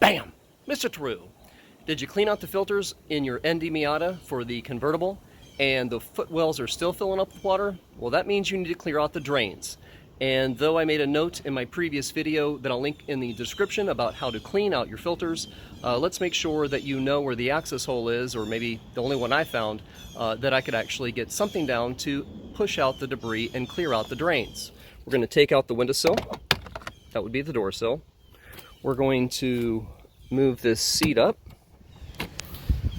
Bam! Mr. True. Did you clean out the filters in your ND Miata for the convertible and the footwells are still filling up with water? Well, that means you need to clear out the drains. And though I made a note in my previous video that I'll link in the description about how to clean out your filters, let's make sure that you know where the access hole is, or maybe the only one I found, that I could actually get something down to push out the debris and clear out the drains. We're going to take out the windowsill. That would be the door sill. We're going to move this seat up.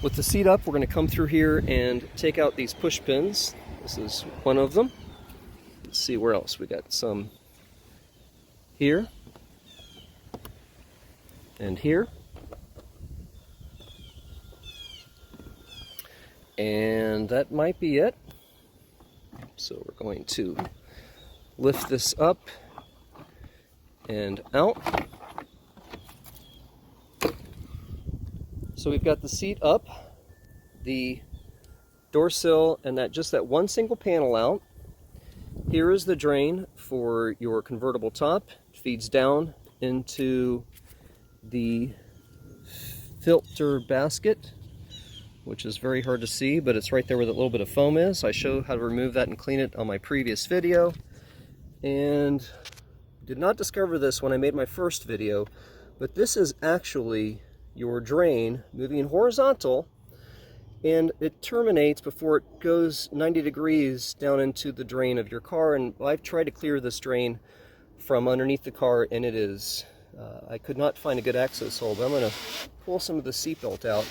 With the seat up, we're going to come through here and take out these push pins. This is one of them. Let's see where else. We got some here and here. And that might be it. So we're going to lift this up and out. So we've got the seat up, the door sill, and just that one single panel out. Here is the drain for your convertible top. It feeds down into the filter basket, which is very hard to see, but it's right there where that little bit of foam is. I show how to remove that and clean it on my previous video. And did not discover this when I made my first video, but this is actually your drain moving horizontal, and it terminates before it goes 90 degrees down into the drain of your car. And I've tried to clear this drain from underneath the car, and it is I could not find a good access hole, but I'm going to pull some of the seatbelt out,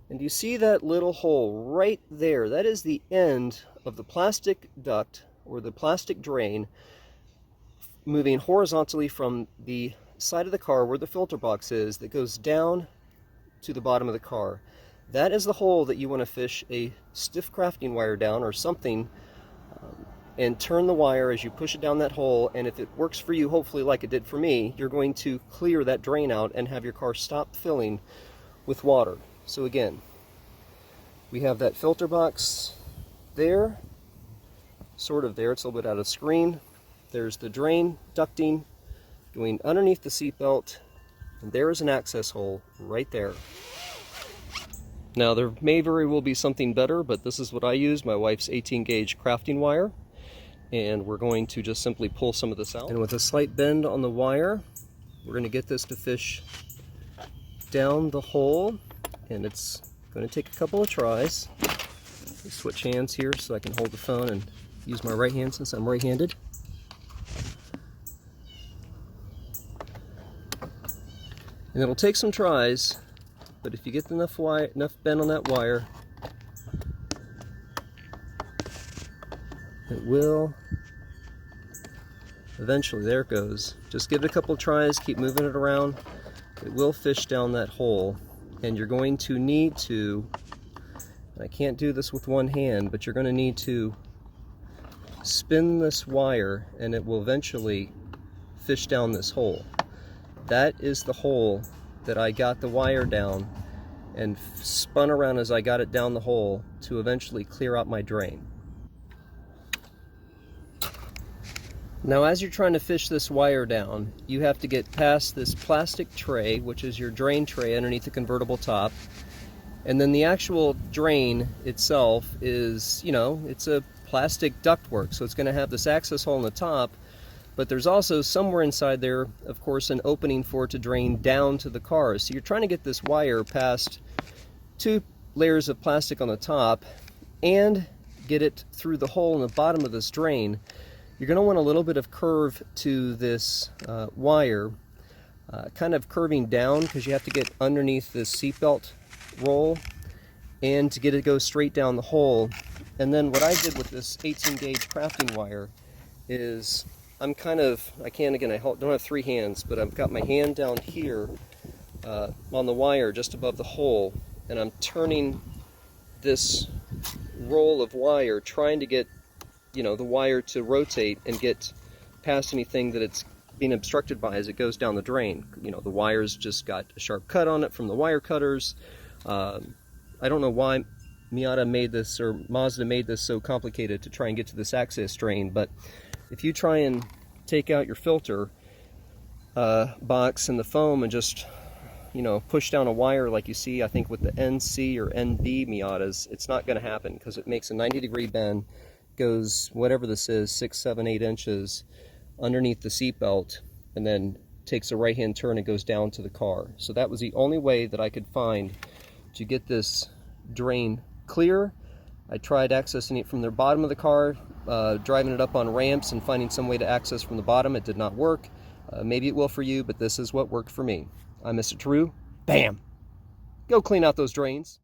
and you see that little hole right there? That is the end of the plastic duct, or the plastic drain, moving horizontally from the side of the car where the filter box is, that goes down to the bottom of the car. That is the hole that you want to fish a stiff crafting wire down or something, and turn the wire as you push it down that hole. And if it works for you, hopefully like it did for me, you're going to clear that drain out and have your car stop filling with water. So again, we have that filter box there, sort of there, it's a little bit out of screen. There's the drain ducting going underneath the seatbelt, and there is an access hole right there. Now there may very well be something better, but this is what I use, my wife's 18 gauge crafting wire, and we're going to just simply pull some of this out. And with a slight bend on the wire, we're going to get this to fish down the hole, and it's going to take a couple of tries. Let's switch hands here so I can hold the phone and use my right hand since I'm right-handed. And it'll take some tries, but if you get enough bend on that wire, it will eventually, there it goes. Just give it a couple of tries, keep moving it around. It will fish down that hole, and you're going to need to, I can't do this with one hand, but you're going to need to spin this wire, and it will eventually fish down this hole. That is the hole that I got the wire down and spun around as I got it down the hole to eventually clear out my drain. Now as you're trying to fish this wire down, you have to get past this plastic tray, which is your drain tray underneath the convertible top. And then the actual drain itself is, you know, it's a plastic ductwork, so it's going to have this access hole on the top. But there's also somewhere inside there, of course, an opening for it to drain down to the car. So you're trying to get this wire past two layers of plastic on the top and get it through the hole in the bottom of this drain. You're going to want a little bit of curve to this wire, kind of curving down, because you have to get underneath this seatbelt roll and to get it to go straight down the hole. And then what I did with this 18 gauge crafting wire is I don't have three hands, but I've got my hand down here on the wire just above the hole, and I'm turning this roll of wire, trying to get, you know, the wire to rotate and get past anything that it's being obstructed by as it goes down the drain. You know, the wire's just got a sharp cut on it from the wire cutters. I don't know why Miata made this, or Mazda made this so complicated to try and get to this access drain, but if you try and take out your filter box and the foam and just you know, push down a wire like you see, I think with the NC or NB Miatas, it's not going to happen because it makes a 90-degree bend, goes whatever this is, 6, 7, 8 inches underneath the seat belt, and then takes a right-hand turn and goes down to the car. So that was the only way that I could find to get this drain clear. I tried accessing it from the bottom of the car, driving it up on ramps and finding some way to access from the bottom. It did not work. Maybe it will for you, but this is what worked for me. I'm Mr. True. Bam! Go clean out those drains.